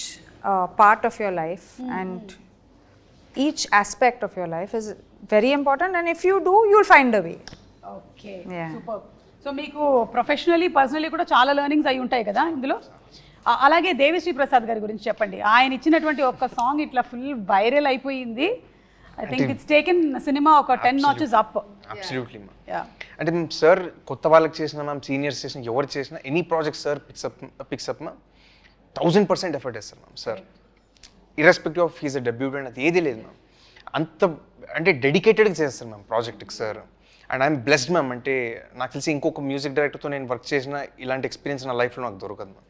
part of your life and each aspect of your life is very important, and if you do, you'll find a way. Okay Yeah. Super. So మీకు ప్రొఫెషనలీ పర్సనలీ కూడా చాలా లెర్నింగ్స్ అయి ఉంటాయి కదా ఇందులో. అలాగే దేవిశ్రీ ప్రసాద్ గారి గురించి చెప్పండి. ఆయన ఇచ్చినటువంటి ఒక సాంగ్ ఇట్లా ఫుల్ వైరల్ అయిపోయింది. I think it's taken cinema ఒక 10 notches up. Absolutely ma'am. Yeah అంటే మేము సార్ కొత్త వాళ్ళకి చేసిన మ్యామ్, సీనియర్స్ చేసిన ఎవరు చేసినా any project sir pick up ma'am 1000% effort వేస్తారు ma'am sir. Irrespective of his a debutant అది ఏది లేదు మ్యామ్. అంత అంటే డెడికేటెడ్గా చేస్తారు మ్యామ్ ప్రాజెక్ట్కి sir. And I'm blessed ma'am. అంటే నాకు తెలిసి ఇంకొక మ్యూజిక్ డైరెక్టర్తో నేను వర్క్ చేసిన ఇలాంటి ఎక్స్పీరియన్స్ నా లైఫ్లో నాకు దొరకదు మ్యామ్.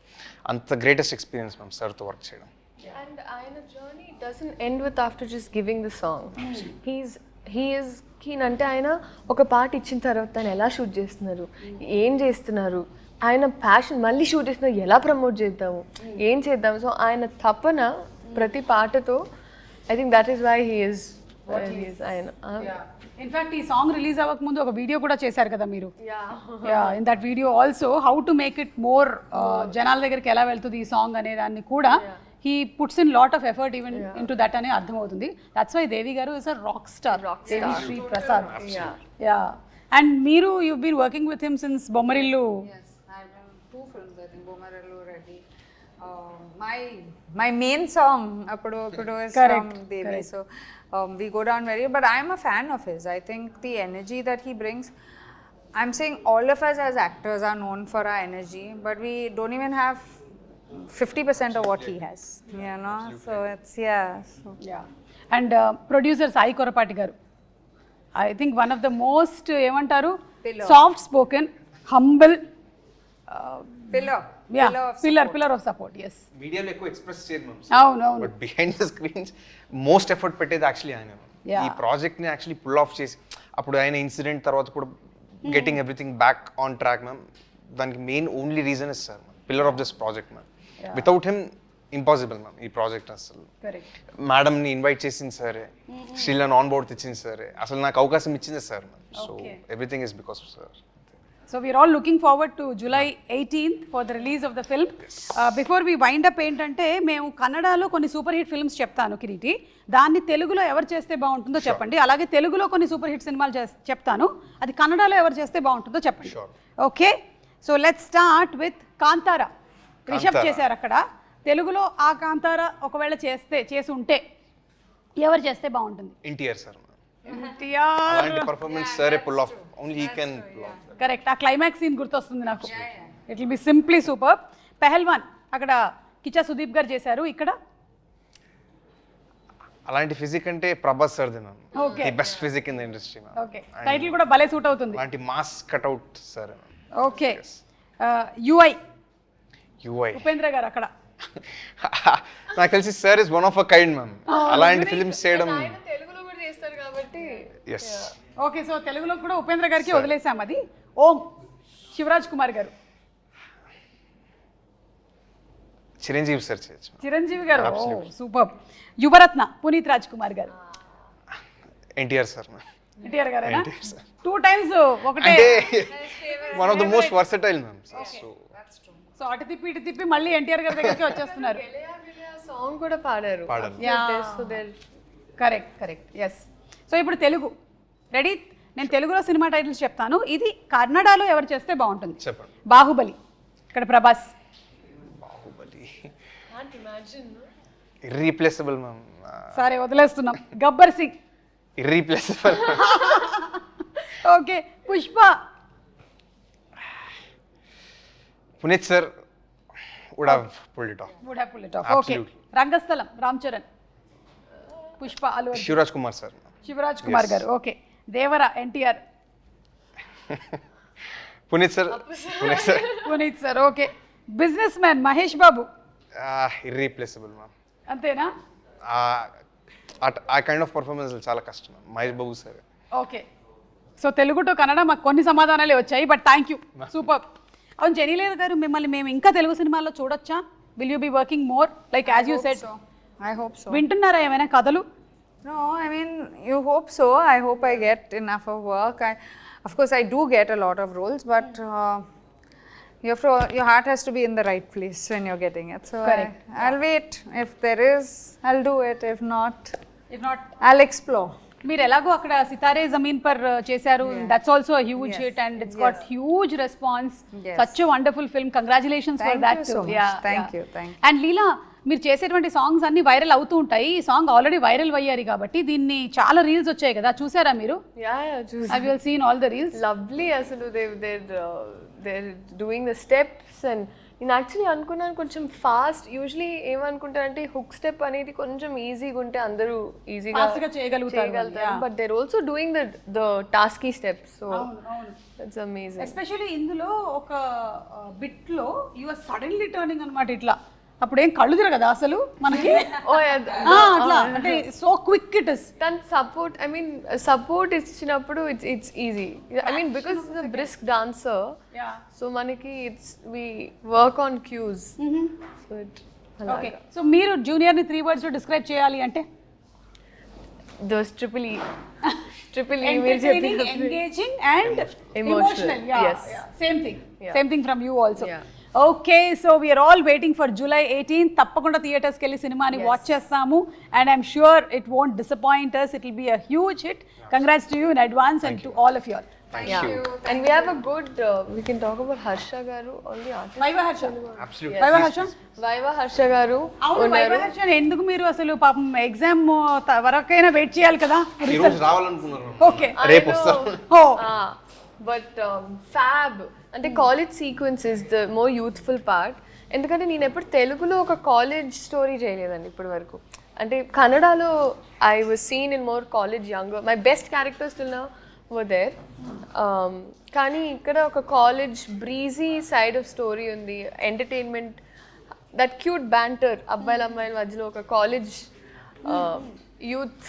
అంత గ్రేటెస్ట్ ఎక్స్పీరియన్స్ మ్యామ్ సార్తో వర్క్ చేయడం. And ఆయన journey doesn't end with after just giving the song. He is keen అంటే ఆయన ఒక పాట ఇచ్చిన తర్వాత ఆయన ఎలా షూట్ చేస్తున్నారు, ఏం చేస్తున్నారు, ఆయన ప్యాషన్ మళ్ళీ షూట్ చేస్తున్నారు, ఎలా ప్రమోట్ చేద్దాము, ఏం చేద్దాము. సో ఆయన తపన ప్రతి పాటతో I think that is why he is ఆయన. ఇన్ఫాక్ట్ ఈ సాంగ్ రిలీజ్ అవ్వక ముందు ఒక వీడియో కూడా చేశారు కదా మీరు. In that video also how to make it more జనాల దగ్గరికి ఎలా వెళ్తుంది ఈ సాంగ్ అనే దాన్ని కూడా he puts in lot of effort even into that అనే అర్థమవుతుంది. దట్స్ వై దేవి గారు is a rock star. Devi Sri Prasad. Yeah and మీరు you been working with him since Bommarillu. Yes, I've done 2 films, I think, Bomarallu Reddy. My main song, Appudu is Correct, from Devi. correct. So we go down very, but I'm a fan of his. I think the energy that he brings, I'm saying all of us as actors are known for our energy, but we don't even have 50% of what he has, you know. So it's so. Yeah and producer Sai Korrapati garu I think one of the most ఏమంటారు soft spoken humble pillar of support. Yes మీడియాలో ఎక్కువ ఎక్స్ప్రెస్ చేయరు మ్యామ్. అవును but behind the screens most effort పెట్టేది యాక్చువల్లీ ఆయన. Yeah. ఈ ప్రాజెక్ట్ని యాక్చువల్లీ పుల్ ఆఫ్ చేసి అప్పుడు ఆయన ఇన్సిడెంట్ తర్వాత కూడా getting everything back on track ma'am. దానికి main only reason is sir pillar of this project ma'am. Without him impossible ma'am ఈ ప్రాజెక్ట్. అసలు కరెక్ట్. మేడంని ఇన్వైట్ చేసింది సరే, శ్రీలను ఆన్ బోర్డ్ తెచ్చింది సరే, అసలు నాకు అవకాశం ఇచ్చింది sir ma'am. So everything is because of sir. So we're all looking forward to July 18th for the release of the film. Before we wind up ఏంటంటే మేము కన్నడలో కొన్ని సూపర్ హిట్ ఫిల్మ్స్ చెప్తాను కిరీటి, దాన్ని తెలుగులో ఎవరు చేస్తే బాగుంటుందో చెప్పండి. అలాగే తెలుగులో కొన్ని సూపర్ హిట్ సినిమాలు చెప్తాను, అది కన్నడలో ఎవరు చేస్తే బాగుంటుందో చెప్పండి. Okay, so let's start with Kantara. Rishab చేశారు అక్కడ. తెలుగులో ఆ కాంతారా ఒకవేళ చేసి ఉంటే ఎవరు చేస్తే బాగుంటుంది? ఎన్టీఆర్ సార్. ఎన్టీఆర్ అలాంటి పర్ఫార్మెన్స్ సరే pull off only he can pull off. Correct. ఆ క్లైమాక్స్ సీన్ గుర్తొస్తుంది నాకు. It will be simply super. Pehlwaan అక్కడ కిచ్చా సుదీప్ గారు చేశారు. ఇక్కడ అలాంటి ఫిజిక్ అంటే Prabhas sir the ma'am. Okay. The best physique in the industry ma'am. Okay, title కూడా భలే సూట్ అవుతుంది. అలాంటి mass cutout sir. Okay, UI UI Upendra గారు అక్కడ. నాకు తెలిసి sir is one of a kind ma'am. అలాంటి ఫిల్మ్స్ చేయడం. ఆయన తెలుగులో కూడా చేస్తారు కాబట్టి. ఎస్. ఓకే, సో తెలుగులో కూడా ఉపేంద్ర గారికి వదిలేసాం అది. ఓం శివరాజ్ కుమార్ గారు. చిరంజీవి సార్ చేయొచ్చు. చిరంజీవి గారు సూపర్. యువరత్న పునీత్ రాజ్ కుమార్ గారు. NTR sir ma'am. ఎన్టీఆర్ గారు ఎన్టీఆర్ సార్ 2 times ఒకటే. అంటే one of the most versatile ma'am. So అటు తిప్పి ఇటు తిప్పి మళ్ళీ ఎన్టీఆర్ గారి దగ్గరికి వచ్చేస్తున్నారు. సాంగ్ కూడా పాడారు. కరెక్ట్. ఎస్. సో ఇప్పుడు తెలుగు రెడీ. నేను తెలుగులో సినిమా టైటిల్స్ చెప్తాను, ఇది కన్నడలో ఎవరు చేస్తే బాగుంటుంది? చెప్పండి. బాహుబలి, ఇక్కడ ప్రభాస్. Baahubali irreplaceable ma'am. సరే వదిలేస్తున్నాం. Gabbar Singh. Irreplaceable. Okay, Pushpa. Puneeth sir would have pulled it off. Okay, Rangasthalam Ram Charan. Pushpa Allu Arjun. Shivaraj Kumar sir. Shivaraj Kumar garu. Okay, Devara NTR. Puneeth sir. Puneeth sir. Okay, business man Mahesh Babu. Irreplaceable ma'am. అంతేనా? ఆ కైండ్ ఆఫ్ పర్ఫార్మెన్స్ చాలా కష్టం ma'am. Mahesh Babu sir. Okay, so Telugu to Kannada మాకు కొన్ని సమాధానాలే వచ్చాయి, బట్ థ్యాంక్ యూ. సూపర్. అవును, జెనీలేర్ గారు, మిమ్మల్ని మేము ఇంకా తెలుగు సినిమాల్లో చూడొచ్చా? Will you be working more like as you said? I hope so. వింటున్నారా ఏమైనా కథలు? No, I mean, you hope so. I hope I get enough of work. Of course, I do get a lot of roles, but your heart has to be in the right place when you're getting it. So Correct. I'll wait. If there is, I'll do it. If not, If not, I'll explore. మీరు ఎలాగో అక్కడ సితారే జమీన్ పర్ చేశారు, that's also huge hit and it's got huge response. Such a wonderful film, congratulations for that. Thank you. And Leela, మీరు చేసేటువంటి సాంగ్స్ అన్ని వైరల్ అవుతూ ఉంటాయి. ఈ సాంగ్ ఆల్రెడీ వైరల్ అయ్యారు కాబట్టి దీన్ని చాలా రీల్స్ వచ్చాయి కదా, చూసారా మీరు? Have you seen all the reels? Lovely అసలు they're doing the steps and నేను యాక్చువల్లీ అనుకున్నాను కొంచెం ఫాస్ట్. యూజువలీ ఏమనుకుంటారంటే హుక్ స్టెప్ అనేది కొంచెం ఈజీగా ఉంటే అందరూ ఈజీగా చేయగలుగుతారు, but they're also doing the tasky steps. So that's amazing. Especially ఇందులో ఒక బిట్ లో యు ఆర్ సడన్లీ టర్నింగ్ అన్నమాట ఇట్లా, అప్పుడు ఏం కళ్ళు తిరగదా అసలు మనకి? అట్లా అంటే సో క్విక్ ఇట్ ఇస్. దాని సపోర్ట్, ఐ మీన్ సపోర్ట్ ఇచ్చినప్పుడు it's easy. I mean because it's a brisk dancer, so మనకి it's we work on cues. So it okay. So మీరు జూనియర్ ని 3 words లో డిస్క్రైబ్ చేయాలి అంటే? Those triple E engaging and emotional. Yes, same thing from you also. Okay, so we are all waiting for July 18th. తప్పకుండా థియేటర్స్ కి వెళ్ళి సినిమాని వాచ్ చేస్తాము and I'm sure it won't disappoint us. It will be a huge hit. Congrats to you in advance and to all of you all. Thank you. And we have a good we can talk about Harsha garu, all the artists. Vaiva Harsha. Absolutely. Vaiva Harsha garu అవును, Vaiva Harsha ఎందుకు మీరు అసలు పాపం ఎగ్జామ్ వరకైనా వెయిట్ చేయాలి కదా? ఈ రోజు రావాలనుకున్నారు, ఓకే రేపు వస్తారు. బట్ fab అంటే college sequence is the more youthful part. ఎందుకంటే నేను ఎప్పుడు తెలుగులో ఒక కాలేజ్ స్టోరీ చేయలేదండి ఇప్పటి వరకు. అంటే కన్నడలో I was seen in more college younger, my best characters till now were there. కానీ ఇక్కడ ఒక college breezy side of story ఉంది, ఎంటర్టైన్మెంట్, దట్ క్యూట్ బ్యాంటర్ అబ్బాయిల అమ్మాయిల మధ్యలో ఒక college youth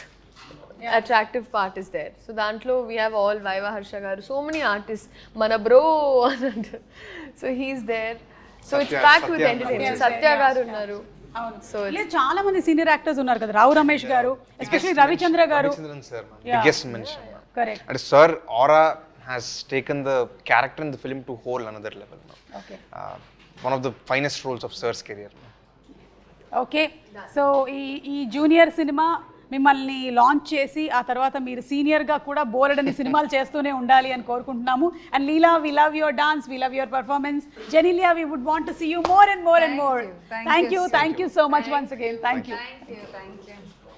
attractive part is there. So dantlo we have all Vaiva Harsha garu, so many artists, mana bro so he's there. So it's packed with entertainment. Satya garu unnaru. So చాలా మంది సీనియర్ యాక్టర్స్ ఉన్నారు కదా, రావు రమేష్ గారు, ఎస్పెషల్లీ రవిచంద్ర గారు. Ravichandran sir, biggest mention. Correct. And sir aura has taken the character in the film to whole another level now. Okay. One of the finest roles of sir's career. Okay, so ఈ జూనియర్ సినిమా మిమ్మల్ని లాంచ్ చేసి ఆ తర్వాత మీరు సీనియర్గా కూడా బోలెడని సినిమాలు చేస్తూనే ఉండాలి అని కోరుకుంటున్నాము. And Leela, we love your dance, we love your performance. Genelia, we would want to see you more and more and more. Thank you so much once again. Thank you.